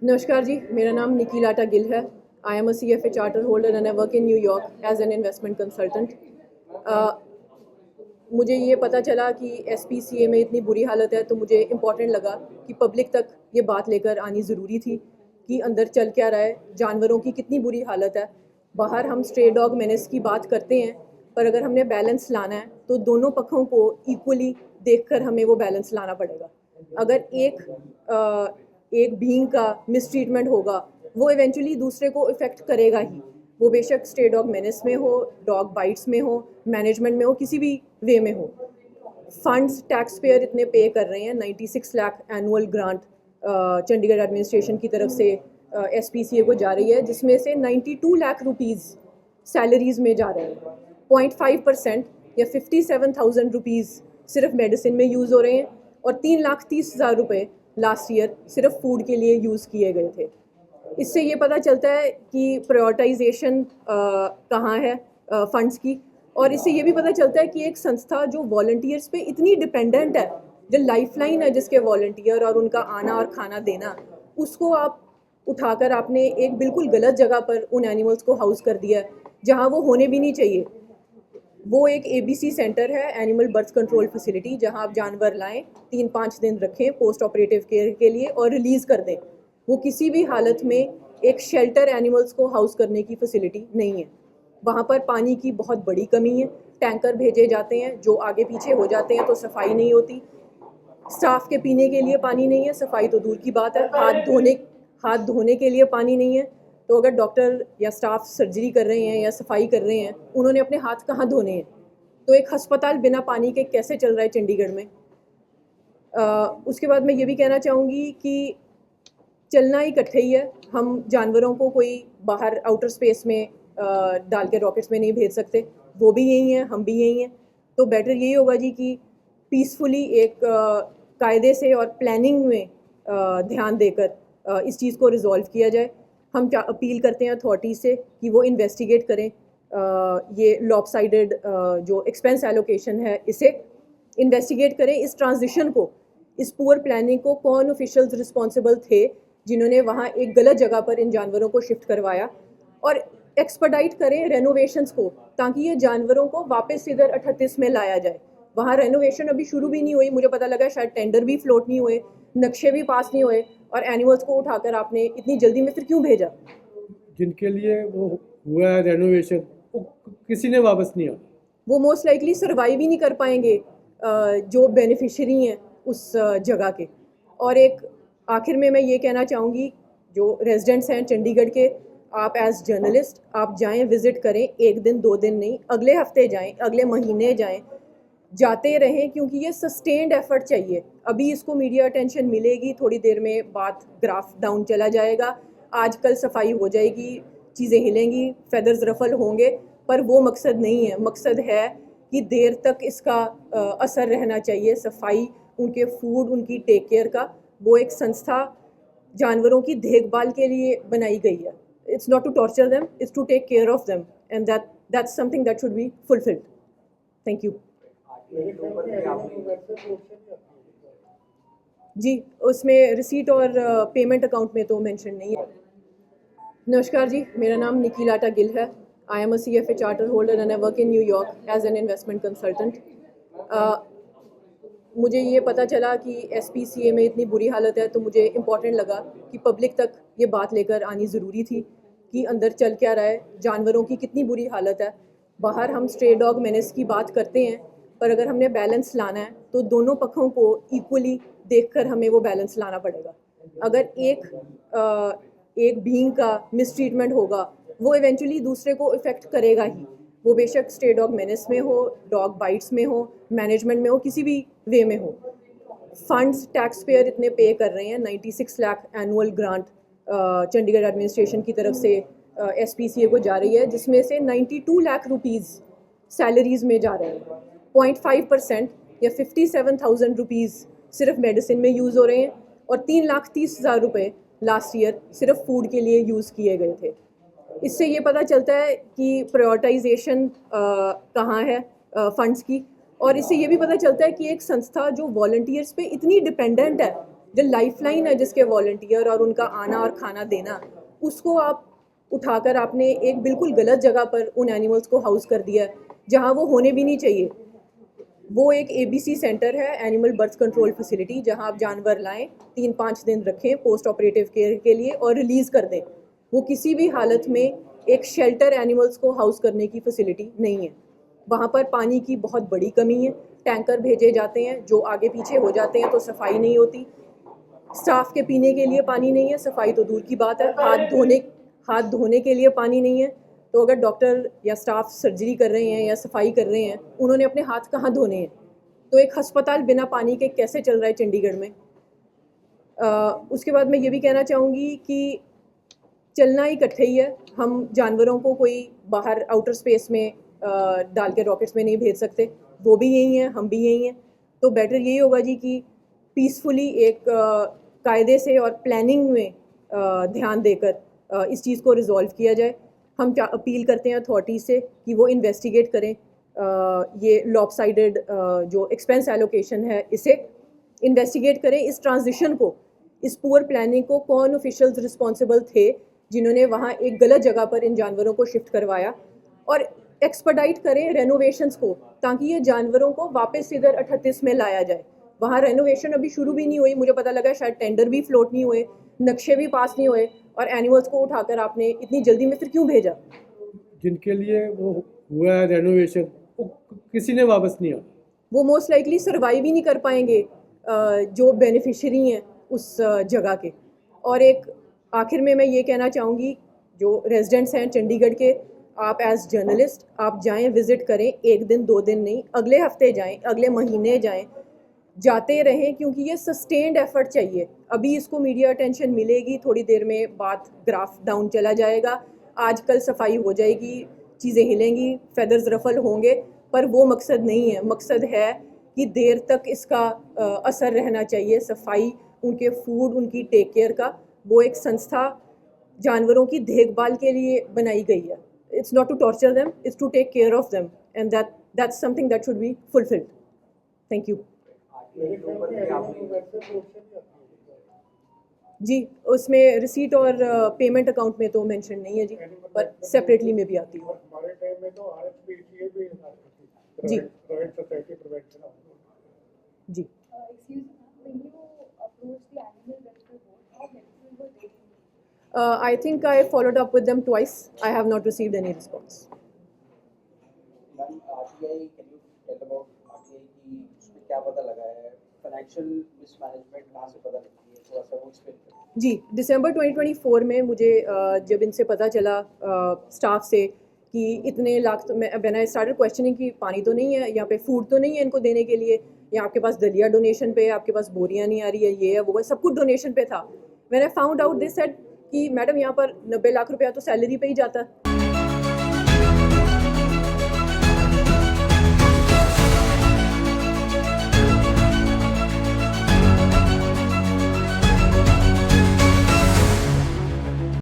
नमस्कार जी, मेरा नाम निकी लाटा गिल है। I am a CFA charter holder and I work in New York as an investment consultant. मुझे ये पता चला कि SPCA में इतनी बुरी हालत है, तो मुझे इम्पॉर्टेंट लगा कि पब्लिक तक ये बात लेकर आनी ज़रूरी थी कि अंदर चल क्या रहा है, जानवरों की कितनी बुरी हालत है। बाहर हम स्ट्रे डॉग मेनेस की बात करते हैं, पर अगर हमने बैलेंस लाना है तो दोनों पक्षों को इक्वली देखकर हमें वो बैलेंस लाना पड़ेगा। अगर एक बीइंग का मिसट्रीटमेंट होगा, वो इवेंचुअली दूसरे को इफ़ेक्ट करेगा ही। वो बेशक स्ट्रे डॉग मेनेस में हो, डॉग बाइट्स में हो, मैनेजमेंट में हो, किसी भी वे में हो। फंड्स टैक्स पेयर इतने पे कर रहे हैं, 96 lakh annual grant Chandigarh administration की तरफ से SPCA को जा रही है, जिसमें से 92 लाख रुपीज़ सैलरीज में जा रहे हैं। 0.5% या 57,000 रुपीज़ सिर्फ मेडिसिन में यूज़ हो रहे हैं और 3,30,000 रुपये लास्ट ईयर सिर्फ फूड के लिए यूज़ किए गए थे। इससे ये पता चलता है कि प्रायोरिटाइजेशन कहाँ है फंड्स की, और इससे ये भी पता चलता है कि एक संस्था जो वॉलंटियर्स पे इतनी डिपेंडेंट है, जो लाइफलाइन है जिसके वॉलंटियर और उनका आना और खाना देना, उसको आप उठाकर आपने एक बिल्कुल गलत जगह पर उन एनिमल्स को हाउस कर दिया है, जहाँ वो होने भी नहीं चाहिए। वो एक ABC सेंटर है, एनिमल बर्थ कंट्रोल फैसिलिटी, जहाँ आप जानवर लाएं, 3-5 दिन रखें पोस्ट ऑपरेटिव केयर के लिए और रिलीज़ कर दें। वो किसी भी हालत में एक शेल्टर एनिमल्स को हाउस करने की फैसिलिटी नहीं है। वहाँ पर पानी की बहुत बड़ी कमी है, टैंकर भेजे जाते हैं जो आगे पीछे हो जाते हैं तो सफाई नहीं होती। स्टाफ के पीने के लिए पानी नहीं है, सफाई तो दूर की बात है। हाथ धोने के लिए पानी नहीं है, तो अगर डॉक्टर या स्टाफ सर्जरी कर रहे हैं या सफाई कर रहे हैं, उन्होंने अपने हाथ कहाँ धोने हैं? तो एक अस्पताल बिना पानी के कैसे चल रहा है चंडीगढ़ में? उसके बाद मैं ये भी कहना चाहूँगी कि चलना इकट्ठे ही है। हम जानवरों को कोई बाहर आउटर स्पेस में डाल के रॉकेट्स में नहीं भेज सकते। वो भी यही हैं, हम भी यही हैं। तो बेटर यही होगा जी कि पीसफुली एक कायदे से और प्लानिंग में ध्यान देकर इस चीज़ को रिजॉल्व किया जाए। हम अपील करते हैं अथॉरिटी से कि वो इन्वेस्टिगेट करें ये लॉपसाइडेड जो एक्सपेंस एलोकेशन है, इसे इन्वेस्टिगेट करें। इस ट्रांजिशन को, इस पुअर प्लानिंग को कौन ऑफिशियल्स रिस्पॉन्सिबल थे जिन्होंने वहाँ एक गलत जगह पर इन जानवरों को शिफ्ट करवाया, और एक्सपर्टाइट करें रेनोवेशंस को, ताकि ये जानवरों को वापस इधर 38 में लाया जाए। वहाँ रेनोवेशन अभी शुरू भी नहीं हुई, मुझे पता लगा शायद टेंडर भी फ्लोट नहीं हुए, नक्शे भी पास नहीं हुए, और एनिमल्स को उठाकर आपने इतनी जल्दी में फिर क्यों भेजा? जिनके लिए वो हुआ है रेनोवेशन, वो किसी ने वापस नहीं आना। वो मोस्ट लाइकली सर्वाइव ही नहीं कर पाएंगे जो बेनिफिशियरी हैं उस जगह के। और एक आखिर में मैं ये कहना चाहूँगी, जो रेजिडेंट्स हैं चंडीगढ़ के, आप एज जर्नलिस्ट आप जाएं, विज़िट करें, एक दिन 2 दिन नहीं, अगले हफ्ते जाएं, अगले महीने जाएं, जाते रहें, क्योंकि ये सस्टेन्ड एफर्ट चाहिए। अभी इसको मीडिया अटेंशन मिलेगी, थोड़ी देर में बात ग्राफ डाउन चला जाएगा, आजकल सफाई हो जाएगी, चीज़ें हिलेंगी, फेदर्स रफल होंगे, पर वो मकसद नहीं है। मकसद है कि देर तक इसका असर रहना चाहिए, सफाई, उनके फूड, उनकी टेक केयर का। वो एक संस्था जानवरों की देखभाल के लिए बनाई गई है। It's not to torture them, it's to take care of them, and that's something that should be fulfilled. Thank you जी। उसमें रिसीट और पेमेंट अकाउंट में तो मेंशन नहीं है। नमस्कार जी, मेरा नाम निकी लाटा गिल है। I am a CFA charter holder and I work in New York as an investment consultant. मुझे ये पता चला कि SPCA में इतनी बुरी हालत है, तो मुझे इम्पॉर्टेंट लगा कि पब्लिक तक ये बात लेकर आनी ज़रूरी थी कि अंदर चल क्या रहा है, जानवरों की कितनी बुरी हालत है। बाहर हम स्ट्रे डॉग मेनेस की बात करते हैं, पर अगर हमने बैलेंस लाना है तो दोनों पक्षों को इक्वली देखकर हमें वो बैलेंस लाना पड़ेगा। अगर एक बीइंग का मिसट्रीटमेंट होगा, वो इवेंचुअली दूसरे को इफ़ेक्ट करेगा ही। वो बेशक स्ट्रे डॉग मेनेस में हो, डॉग बाइट्स में हो, मैनेजमेंट में हो, किसी भी वे में हो। फंड्स टैक्स पेयर इतने पे कर रहे हैं, 96 lakh annual grant Chandigarh administration की तरफ से SPCA को जा रही है, जिसमें से 92 लाख रुपीज़ सैलरीज में जा रहे हैं। 0.5% या 57,000 रुपीज़ सिर्फ मेडिसिन में यूज़ हो रहे हैं, और 3,30,000 रुपये लास्ट ईयर सिर्फ फूड के लिए यूज़ किए गए थे। इससे ये पता चलता है कि प्रायोरिटाइजेशन कहाँ है फंड्स की, और इससे ये भी पता चलता है कि एक संस्था जो वॉलंटियर्स पे इतनी डिपेंडेंट है, जो लाइफलाइन है जिसके वॉलंटियर और उनका आना और खाना देना, उसको आप उठाकर आपने एक बिल्कुल गलत जगह पर उन एनिमल्स को हाउस कर दिया है जहाँ वो होने भी नहीं चाहिए। वो एक ABC सेंटर है, एनिमल बर्थ कंट्रोल फैसिलिटी, जहाँ आप जानवर लाएं, 3-5 दिन रखें पोस्ट ऑपरेटिव केयर के लिए और रिलीज़ कर दें। वो किसी भी हालत में एक शेल्टर एनिमल्स को हाउस करने की फैसिलिटी नहीं है। वहाँ पर पानी की बहुत बड़ी कमी है, टैंकर भेजे जाते हैं जो आगे पीछे हो जाते हैं तो सफाई नहीं होती, स्टाफ के पीने के लिए पानी नहीं है, सफाई तो दूर की बात है, हाथ धोने के लिए पानी नहीं है। तो अगर डॉक्टर या स्टाफ सर्जरी कर रहे हैं या सफाई कर रहे हैं, उन्होंने अपने हाथ कहाँ धोने हैं? तो एक अस्पताल बिना पानी के कैसे चल रहा है चंडीगढ़ में? उसके बाद मैं ये भी कहना चाहूँगी कि चलना इकट्ठे ही है। हम जानवरों को कोई बाहर आउटर स्पेस में डाल के रॉकेट्स में नहीं भेज सकते, वो भी यही हैं, हम भी यही हैं। तो बेटर यही होगा जी कि पीसफुली एक कायदे से और प्लानिंग में ध्यान देकर इस चीज़ को रिजॉल्व किया जाए। हम अपील करते हैं अथॉरिटी से कि वो इन्वेस्टिगेट करें ये लॉपसाइडेड जो एक्सपेंस एलोकेशन है, इसे इन्वेस्टिगेट करें, इस ट्रांजिशन को, इस पुअर प्लानिंग को, कौन ऑफिशियल्स रिस्पॉन्सिबल थे जिन्होंने वहाँ एक गलत जगह पर इन जानवरों को शिफ्ट करवाया, और एक्सपर्टाइट करें रेनोवेशंस को ताकि ये जानवरों को वापस इधर 38 में लाया जाए। वहाँ रेनोवेशन अभी शुरू भी नहीं हुई, मुझे पता लगा शायद टेंडर भी फ्लोट नहीं हुए, नक्शे भी पास नहीं हुए, और एनिमल्स को उठाकर आपने इतनी जल्दी में फिर क्यों भेजा? जिनके लिए वो हुआ है रेनोवेशन, वो किसी ने वापस नहीं आना। वो मोस्ट लाइकली सर्वाइव ही नहीं कर पाएंगे जो बेनिफिशरी हैं उस जगह के। और एक आखिर में मैं ये कहना चाहूँगी, जो रेजिडेंट्स हैं चंडीगढ़ के, आप एज जर्नलिस्ट आप जाएं, विज़िट करें, 1 दिन 2 दिन नहीं, अगले हफ्ते जाएं, अगले महीने जाएं, जाते रहें, क्योंकि ये सस्टेन्ड एफर्ट चाहिए। अभी इसको मीडिया अटेंशन मिलेगी, थोड़ी देर में बात ग्राफ डाउन चला जाएगा, आजकल सफाई हो जाएगी, चीज़ें हिलेंगी, फेदर्स रफल होंगे, पर वो मकसद नहीं है। मकसद है कि देर तक इसका असर रहना चाहिए, सफाई, उनके फूड, उनकी टेक केयर का। वो एक संस्था जानवरों की देखभाल के लिए बनाई गई है। It's not to torture them, it's to take care of them, and that's something that should be fulfilled. Thank you. जी, उसमें रिसीट और पेमेंट अकाउंट में तो मेंशन नहीं है जी, पर सेपरेटली में भी आती है। हमारे टाइम में तो RSPCA भी जी। प्राइवेट सोसाइटी प्रोवाइड था। जी। Excuse me, when you approached the animal welfare board, how helpful were they? I think I followed up with them twice. I have not received any response. Ma'am RTI, can you tell about RTI की उसमें क्या पता लगा है, financial mismanagement कहाँ से पता लगती है, थोड़ा सा वो एक्सप्लेन करें। जी, दिसंबर 2024 में मुझे जब इनसे पता चला स्टाफ से कि इतने लाख, तो मैंने आई स्टार्टेड क्वेश्चनिंग कि पानी तो नहीं है यहाँ पे, फूड तो नहीं है इनको देने के लिए, या आपके पास दलिया डोनेशन पे है, आपके पास बोरियां नहीं आ रही है, ये है वो है, सब कुछ डोनेशन पे था। मैंने फाउंड आउट दिस सेड कि मैडम यहाँ पर 90 लाख रुपया तो सैलरी पे ही जाता है,